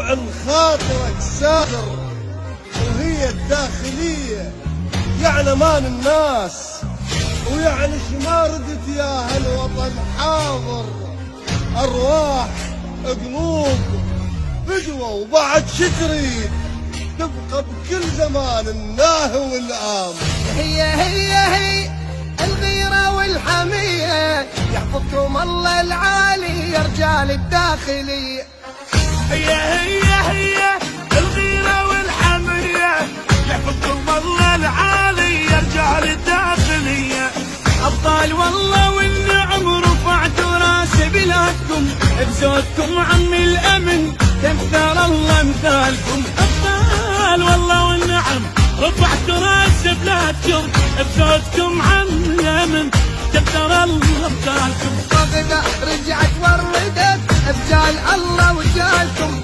وعن خاطرك ساخر، وهي الداخلية يعني امان الناس، ويعني شماردة يا هالوطن حاضر، ارواح قلوب فدوة وبعد شتريد تبقى بكل زمان الناه والآم. هي الغيرة والحمية، يحفظكم الله العالي يا رجال الداخلية. هي الغيرة والحمية، يحفظكم الله العالي يا رجال الداخلية. أبطال والله والنعم رفعتوا راس بلادكم، بزودكم عم الأمن كثر الله امثالكم. أبطال والله والنعم رفعتوا راس بلادكم، بزودكم عم الأمن كثر الله امثالكم. بغداد رجعت وردت بجال الله وجالكم.